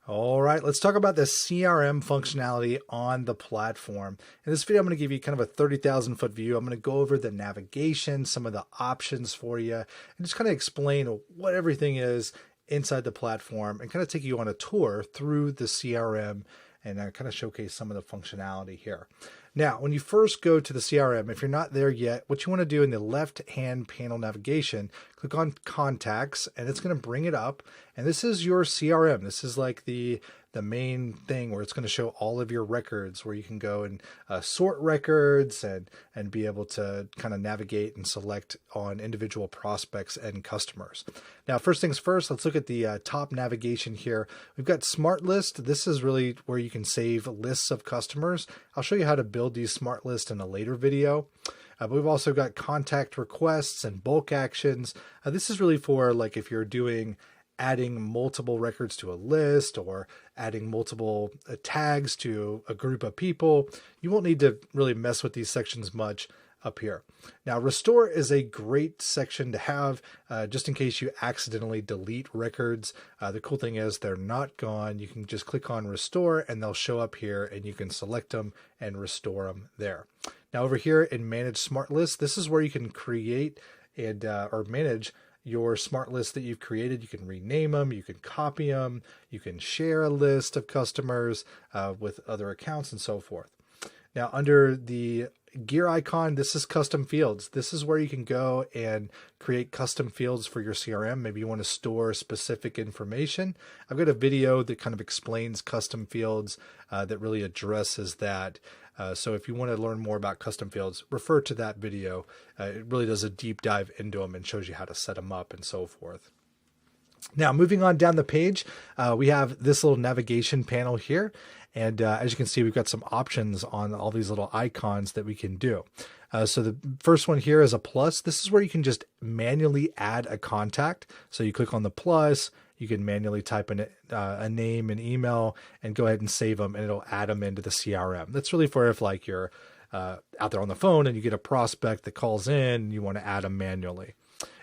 All right, let's talk about the CRM functionality on the platform. In this video, I'm going to give you kind of a 30,000 foot view. I'm going to go over the navigation, some of the options for you, and just kind of explain what everything is inside the platform and kind of take you on a tour through the CRM and kind of showcase some of the functionality here. Now, when you first go to the CRM, if you're not there yet, what you want to do in the left-hand panel navigation, click on Contacts, and it's going to bring it up. And this is your CRM. This is like the main thing where it's going to show all of your records, where you can go and sort records and be able to kind of navigate and select on individual prospects and customers. Now, first things first, let's look at the top navigation here. We've got Smart List. This is really where you can save lists of customers. I'll show you how to build these smart lists in a later video. But we've also got contact requests and bulk actions. This is really for like if you're doing adding multiple records to a list or adding multiple tags to a group of people. You won't need to really mess with these sections much up here. Now, Restore is a great section to have just in case you accidentally delete records. The cool thing is they're not gone. You can just click on Restore and they'll show up here and you can select them and restore them there. Now, over here in Manage Smart Lists, this is where you can create and or manage your smart list that you've created. You can rename them, you can copy them, you can share a list of customers with other accounts and so forth. Now, under the gear icon, this is custom fields. This is where you can go and create custom fields for your CRM. Maybe you want to store specific information. I've got a video that kind of explains custom fields that really addresses that. So if you want to learn more about custom fields, refer to that video. It really does a deep dive into them and shows you how to set them up and so forth. Now, moving on down the page, we have this little navigation panel here. And as you can see, we've got some options on all these little icons that we can do. So the first one here is a plus. This is where you can just manually add a contact. So you click on the plus, you can manually type in a name and email and go ahead and save them, and it'll add them into the CRM. That's really for if like you're out there on the phone and you get a prospect that calls in and you want to add them manually.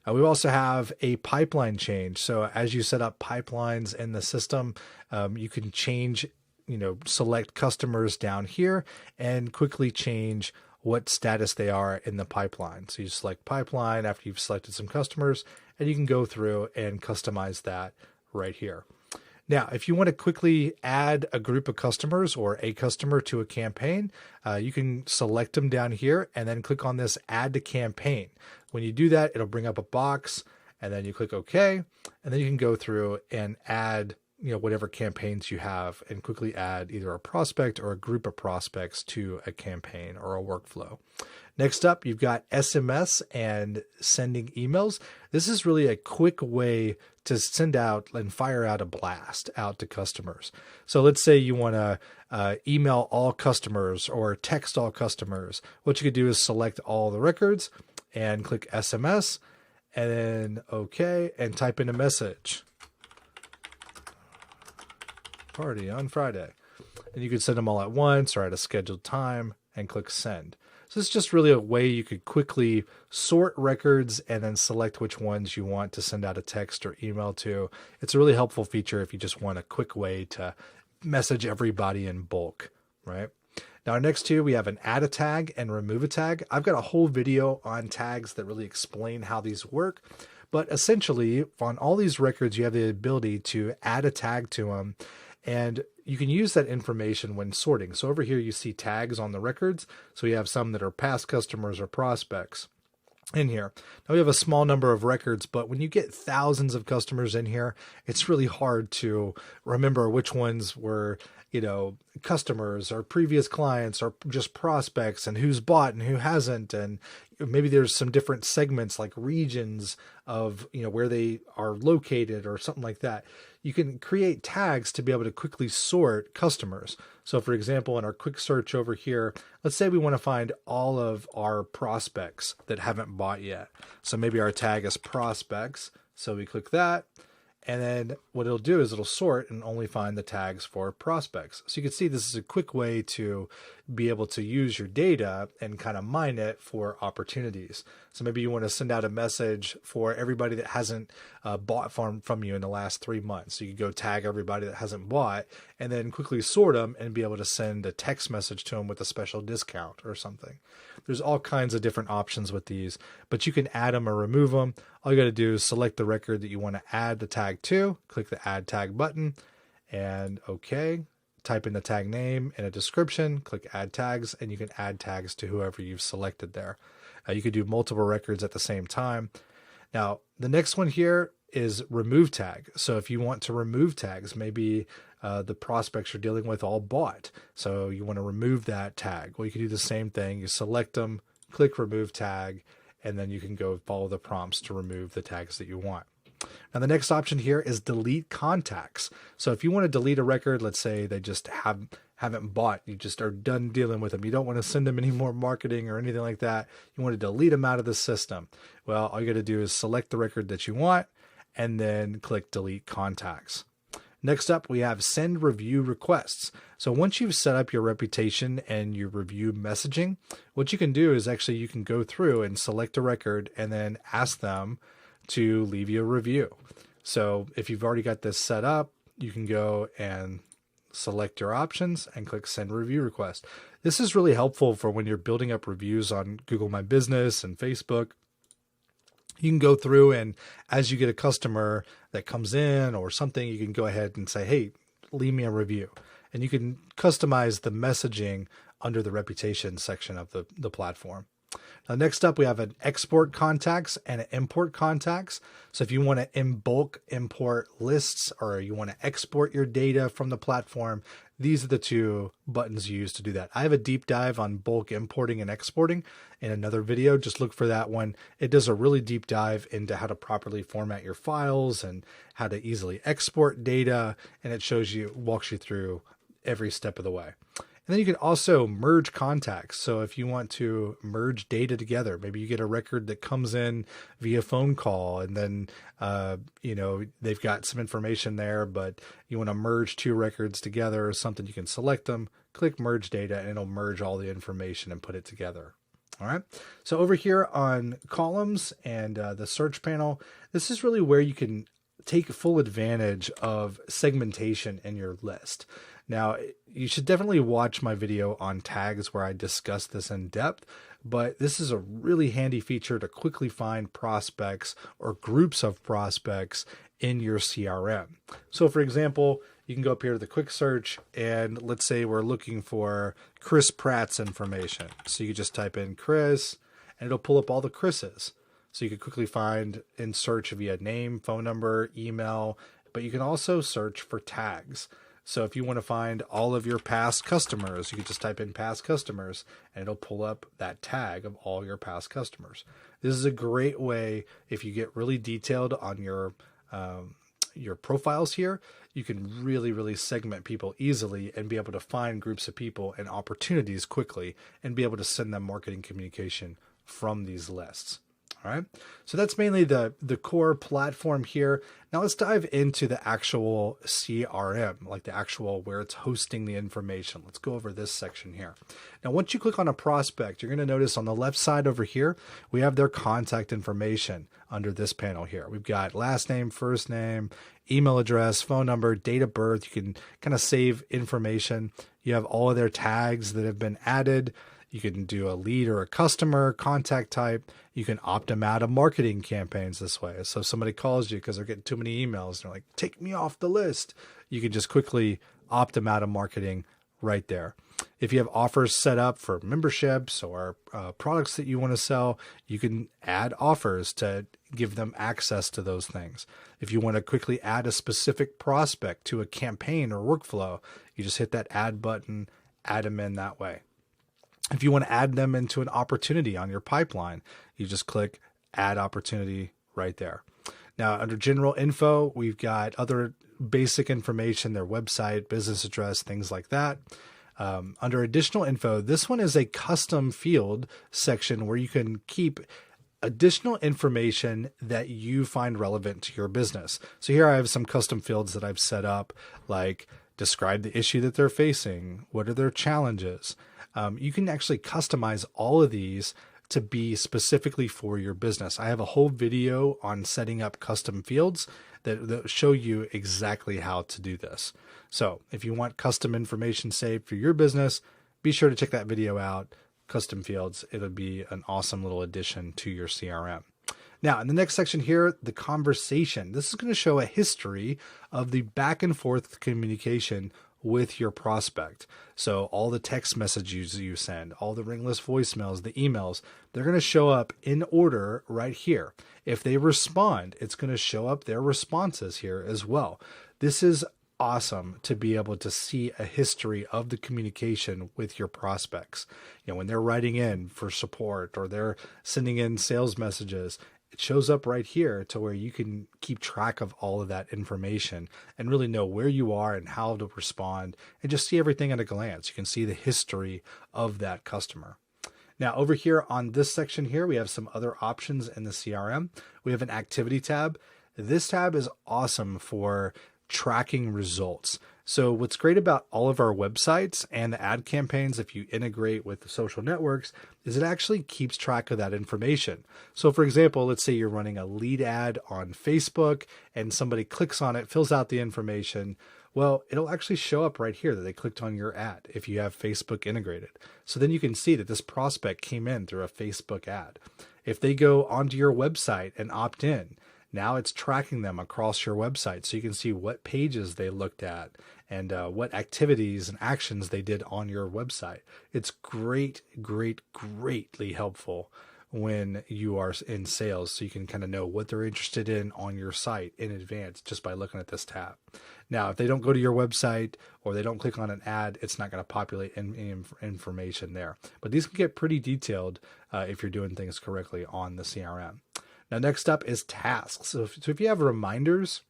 We also have a pipeline change. So as you set up pipelines in the system, you can change, select customers down here and quickly change what status they are in the pipeline. So you select pipeline after you've selected some customers, and you can go through and customize that right here. Now, if you want to quickly add a group of customers or a customer to a campaign, you can select them down here and then click on this Add to Campaign. When you do that, it'll bring up a box, and then you click OK, and then you can go through and add whatever campaigns you have and quickly add either a prospect or a group of prospects to a campaign or a workflow. Next up, you've got SMS and sending emails. This is really a quick way to send out and fire out a blast out to customers. So let's say you want to email all customers or text all customers. What you could do is select all the records and click SMS and then OK and type in a message. Party on Friday. And you could send them all at once or at a scheduled time and click send. So it's just really a way you could quickly sort records and then select which ones you want to send out a text or email to. It's a really helpful feature if you just want a quick way to message everybody in bulk, right? Now, next to we have an add a tag and remove a tag. I've got a whole video on tags that really explain how these work. But essentially, on all these records, you have the ability to add a tag to them. And you can use that information when sorting. So over here, you see tags on the records. So you have some that are past customers or prospects in here. Now we have a small number of records, but when you get thousands of customers in here, it's really hard to remember which ones were, customers or previous clients or just prospects and who's bought and who hasn't. And maybe there's some different segments like regions of, where they are located or something like that. You can create tags to be able to quickly sort customers. So for example, in our quick search over here, let's say we want to find all of our prospects that haven't bought yet. So maybe our tag is prospects. So we click that And then what it'll do is it'll sort and only find the tags for prospects. So you can see this is a quick way to be able to use your data and kind of mine it for opportunities. So maybe you want to send out a message for everybody that hasn't bought from you in the last 3 months. So you could go tag everybody that hasn't bought and then quickly sort them and be able to send a text message to them with a special discount or something. There's all kinds of different options with these, but you can add them or remove them. All you got to do is select the record that you want to add the tag to, click the add tag button, and okay. Type in the tag name and a description, click add tags, and you can add tags to whoever you've selected there. You could do multiple records at the same time. Now, the next one here is remove tag. So if you want to remove tags, maybe the prospects you're dealing with all bought. So you want to remove that tag. Well, you can do the same thing. You select them, click remove tag, and then you can go follow the prompts to remove the tags that you want. Now, the next option here is delete contacts. So if you want to delete a record, let's say they just haven't bought, you just are done dealing with them. You don't want to send them any more marketing or anything like that. You want to delete them out of the system. Well, all you got to do is select the record that you want and then click delete contacts. Next up, we have send review requests. So once you've set up your reputation and your review messaging, what you can do is actually you can go through and select a record and then ask them to leave you a review. So if you've already got this set up, you can go and select your options and click send review request. This is really helpful for when you're building up reviews on Google My Business and Facebook. You can go through and as you get a customer that comes in or something, you can go ahead and say, hey, leave me a review. And you can customize the messaging under the reputation section of the platform. Now, next up, we have an export contacts and an import contacts. So if you want to in bulk import lists or you want to export your data from the platform, these are the two buttons you use to do that. I have a deep dive on bulk importing and exporting in another video. Just look for that one. It does a really deep dive into how to properly format your files and how to easily export data. And it walks you through every step of the way. And then you can also merge contacts. So if you want to merge data together, maybe you get a record that comes in via phone call and then, they've got some information there, but you want to merge two records together or something, you can select them, click merge data, and it'll merge all the information and put it together. All right. So over here on columns and the search panel, this is really where you can take full advantage of segmentation in your list. Now, you should definitely watch my video on tags where I discuss this in depth, but this is a really handy feature to quickly find prospects or groups of prospects in your CRM. So for example, you can go up here to the quick search and let's say we're looking for Chris Pratt's information. So you can just type in Chris and it'll pull up all the Chris's. So you can quickly find in search via name, phone number, email, but you can also search for tags. So if you want to find all of your past customers, you can just type in past customers and it'll pull up that tag of all your past customers. This is a great way if you get really detailed on your profiles here. You can really segment people easily and be able to find groups of people and opportunities quickly and be able to send them marketing communication from these lists. All right, so that's mainly the core platform here. Now let's dive into the actual CRM, like the actual where it's hosting the information. Let's go over this section here. Now, once you click on a prospect, you're going to notice on the left side over here, we have their contact information under this panel here. We've got last name, first name, email address, phone number, date of birth. You can kind of save information. You have all of their tags that have been added. You can do a lead or a customer contact type. You can opt them out of marketing campaigns this way. So if somebody calls you because they're getting too many emails, they're like, take me off the list. You can just quickly opt them out of marketing right there. If you have offers set up for memberships or products that you want to sell, you can add offers to give them access to those things. If you want to quickly add a specific prospect to a campaign or workflow, you just hit that add button, add them in that way. If you want to add them into an opportunity on your pipeline, you just click add opportunity right there. Now, under general info, we've got other basic information, their website, business address, things like that. Under additional info, this one is a custom field section where you can keep additional information that you find relevant to your business. So here I have some custom fields that I've set up, like describe the issue that they're facing. What are their challenges? You can actually customize all of these to be specifically for your business. I have a whole video on setting up custom fields that show you exactly how to do this. So if you want custom information saved for your business, be sure to check that video out. Custom fields, it'll be an awesome little addition to your CRM. Now, in the next section here, the conversation. This is going to show a history of the back and forth communication with your prospect. So all the text messages you send, all the ringless voicemails, the emails, they're going to show up in order right here. If they respond, it's going to show up their responses here as well. This is awesome to be able to see a history of the communication with your prospects. When they're writing in for support or they're sending in sales messages, it shows up right here to where you can keep track of all of that information and really know where you are and how to respond and just see everything at a glance. You can see the history of that customer. Now over here on this section here, we have some other options in the CRM. We have an activity tab. This tab is awesome for tracking results. So what's great about all of our websites and the ad campaigns, if you integrate with the social networks, is it actually keeps track of that information. So for example, let's say you're running a lead ad on Facebook and somebody clicks on it, fills out the information. Well, it'll actually show up right here that they clicked on your ad if you have Facebook integrated. So then you can see that this prospect came in through a Facebook ad. If they go onto your website and opt in, now it's tracking them across your website so you can see what pages they looked at and what activities and actions they did on your website. It's greatly helpful when you are in sales so you can kind of know what they're interested in on your site in advance just by looking at this tab. Now, if they don't go to your website or they don't click on an ad, it's not going to populate any information there. But these can get pretty detailed if you're doing things correctly on the CRM. Now, next up is tasks. So if you have reminders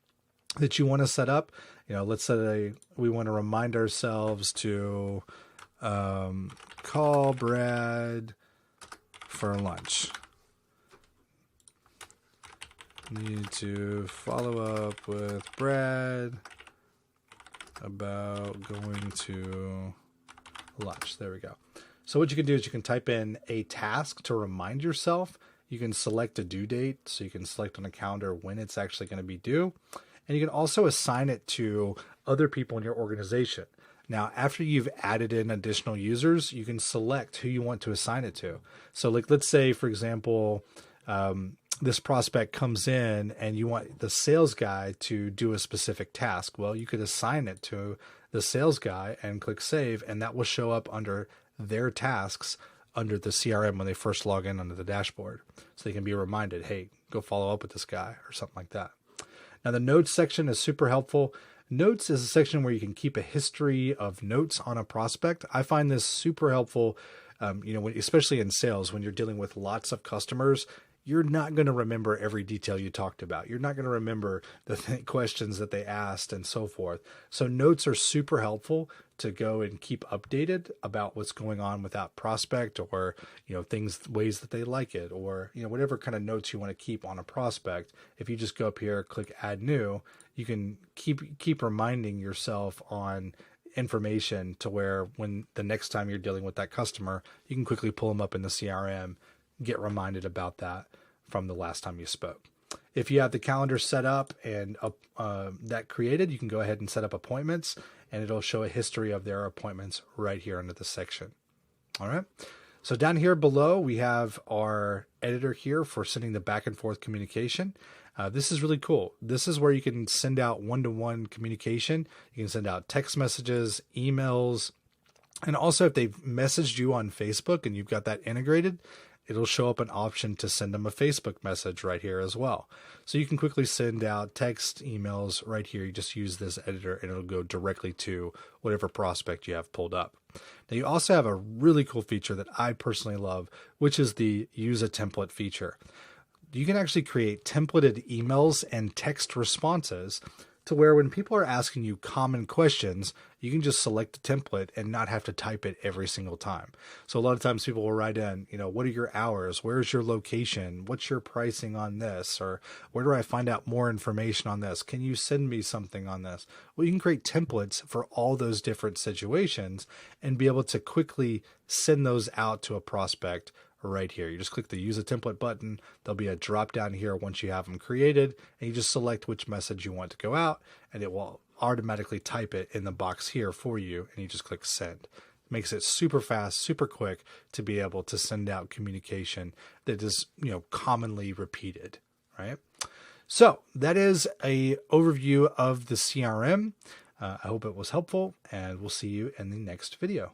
that you want to set up, let's say we want to remind ourselves to call Brad for lunch. Need to follow up with Brad about going to lunch. There we go. So what you can do is you can type in a task to remind yourself. You can select a due date, so you can select on a calendar when it's actually going to be due. And you can also assign it to other people in your organization. Now, after you've added in additional users, you can select who you want to assign it to. So let's say, for example, this prospect comes in and you want the sales guy to do a specific task. Well, you could assign it to the sales guy and click save, and that will show up under their tasks under the CRM when they first log in under the dashboard. So they can be reminded, hey, go follow up with this guy or something like that. Now the notes section is super helpful. Notes is a section where you can keep a history of notes on a prospect. I find this super helpful, especially in sales, when you're dealing with lots of customers. You're not going to remember every detail you talked about. You're not going to remember the questions that they asked and so forth. So notes are super helpful to go and keep updated about what's going on with that prospect, or, ways that they like it, or, whatever kind of notes you want to keep on a prospect. If you just go up here, click add new, you can keep reminding yourself on information to where when the next time you're dealing with that customer, you can quickly pull them up in the CRM, get reminded about that from the last time you spoke. If you have the calendar set up and that created, you can go ahead and set up appointments, and it'll show a history of their appointments right here under the section. All right. So down here below, we have our editor here for sending the back and forth communication. This is really cool. This is where you can send out one-to-one communication. You can send out text messages, emails, and also if they've messaged you on Facebook and you've got that integrated, it'll show up an option to send them a Facebook message right here as well. So you can quickly send out text, emails right here. You just use this editor and it'll go directly to whatever prospect you have pulled up. Now you also have a really cool feature that I personally love, which is the use a template feature. You can actually create templated emails and text responses to where when people are asking you common questions, you can just select a template and not have to type it every single time. So a lot of times people will write in, what are your hours? Where's your location? What's your pricing on this? Or where do I find out more information on this? Can you send me something on this? Well, you can create templates for all those different situations and be able to quickly send those out to a prospect right here. You just click the use a template button. There'll be a drop down here once you have them created, and you just select which message you want to go out, and it will automatically type it in the box here for you, and you just click send. Makes it super fast, super quick to be able to send out communication that is, commonly repeated, right? So that is a overview of the CRM. I hope it was helpful, and we'll see you in the next video.